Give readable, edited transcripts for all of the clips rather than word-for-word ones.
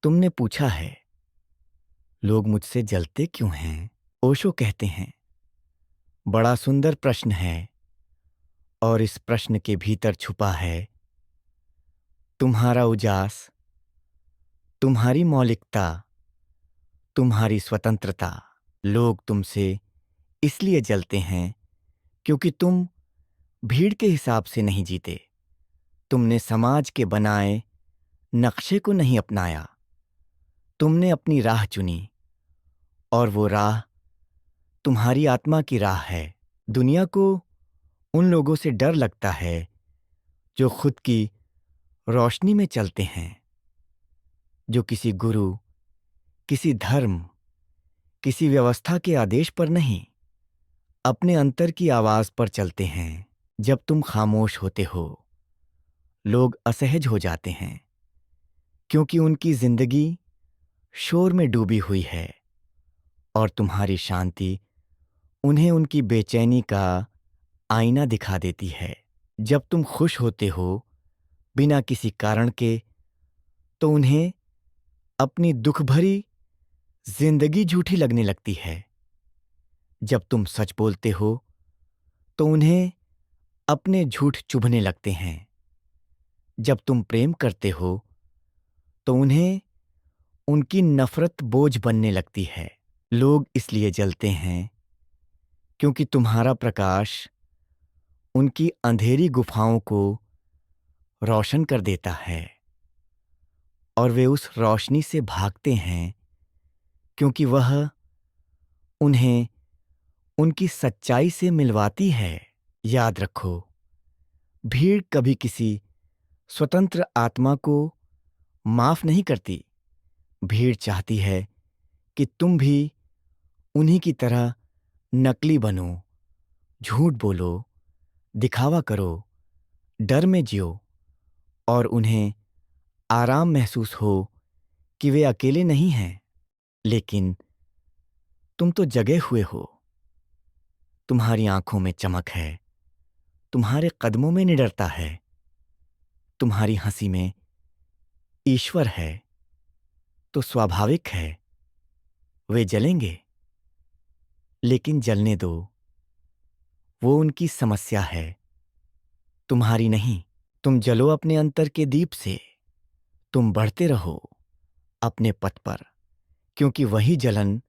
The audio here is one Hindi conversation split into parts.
तुमने पूछा है, लोग मुझसे जलते क्यों हैं? ओशो कहते हैं, बड़ा सुंदर प्रश्न है और इस प्रश्न के भीतर छुपा है तुम्हारा उजास, तुम्हारी मौलिकता, तुम्हारी स्वतंत्रता। लोग तुमसे इसलिए जलते हैं क्योंकि तुम भीड़ के हिसाब से नहीं जीते। तुमने समाज के बनाए नक्शे को नहीं अपनाया। तुमने अपनी राह चुनी और वो राह तुम्हारी आत्मा की राह है। दुनिया को उन लोगों से डर लगता है जो खुद की रोशनी में चलते हैं, जो किसी गुरु, किसी धर्म, किसी व्यवस्था के आदेश पर नहीं, अपने अंतर की आवाज पर चलते हैं। जब तुम खामोश होते हो, लोग असहज हो जाते हैं क्योंकि उनकी जिंदगी शोर में डूबी हुई है और तुम्हारी शांति उन्हें उनकी बेचैनी का आईना दिखा देती है। जब तुम खुश होते हो बिना किसी कारण के, तो उन्हें अपनी दुख भरी जिंदगी झूठी लगने लगती है। जब तुम सच बोलते हो तो उन्हें अपने झूठ चुभने लगते हैं। जब तुम प्रेम करते हो तो उन्हें उनकी नफरत बोझ बनने लगती है। लोग इसलिए जलते हैं क्योंकि तुम्हारा प्रकाश उनकी अंधेरी गुफाओं को रोशन कर देता है और वे उस रोशनी से भागते हैं क्योंकि वह उन्हें उनकी सच्चाई से मिलवाती है। याद रखो, भीड़ कभी किसी स्वतंत्र आत्मा को माफ नहीं करती। भीड़ चाहती है कि तुम भी उन्हीं की तरह नकली बनो, झूठ बोलो, दिखावा करो, डर में जियो और उन्हें आराम महसूस हो कि वे अकेले नहीं हैं। लेकिन तुम तो जगे हुए हो। तुम्हारी आंखों में चमक है, तुम्हारे कदमों में निडरता है, तुम्हारी हंसी में ईश्वर है। तो स्वाभाविक है वे जलेंगे, लेकिन जलने दो। वो उनकी समस्या है, तुम्हारी नहीं। तुम जलो अपने अंतर के दीप से। तुम बढ़ते रहो अपने पथ पर, क्योंकि वही जलन,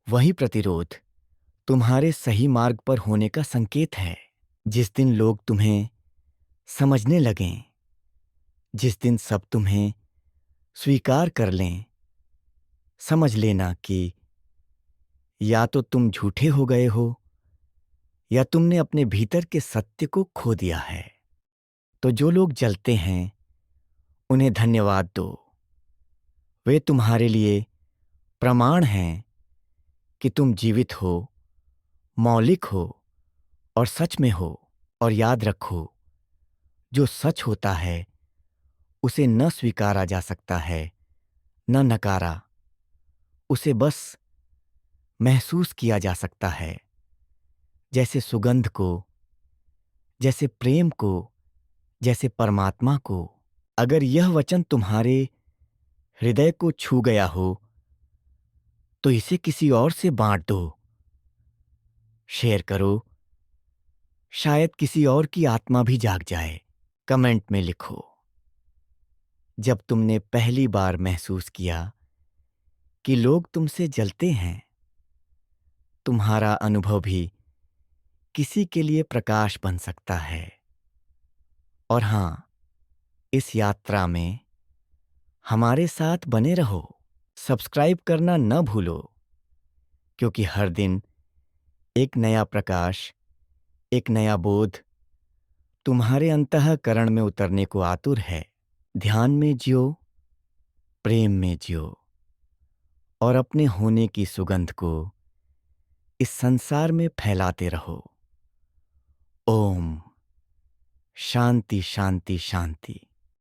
वही प्रतिरोध तुम्हारे सही मार्ग पर होने का संकेत है। जिस दिन लोग तुम्हें समझने लगें, जिस दिन सब तुम्हें स्वीकार कर लें, समझ लेना कि या तो तुम झूठे हो गए हो या तुमने अपने भीतर के सत्य को खो दिया है। तो जो लोग जलते हैं उन्हें धन्यवाद दो। वे तुम्हारे लिए प्रमाण हैं कि तुम जीवित हो, मौलिक हो और सच में हो। और याद रखो, जो सच होता है उसे न स्वीकारा जा सकता है, न नकारा। उसे बस महसूस किया जा सकता है, जैसे सुगंध को, जैसे प्रेम को, जैसे परमात्मा को। अगर यह वचन तुम्हारे हृदय को छू गया हो तो इसे किसी और से बांट दो, शेयर करो। शायद किसी और की आत्मा भी जाग जाए। कमेंट में लिखो, जब तुमने पहली बार महसूस किया कि लोग तुमसे जलते हैं। तुम्हारा अनुभव भी किसी के लिए प्रकाश बन सकता है। और हाँ, इस यात्रा में हमारे साथ बने रहो। सब्सक्राइब करना न भूलो, क्योंकि हर दिन एक नया प्रकाश, एक नया बोध तुम्हारे अंतःकरण में उतरने को आतुर है। ध्यान में जियो, प्रेम में जियो और अपने होने की सुगंध को इस संसार में फैलाते रहो। ओम शांति शांति शांति।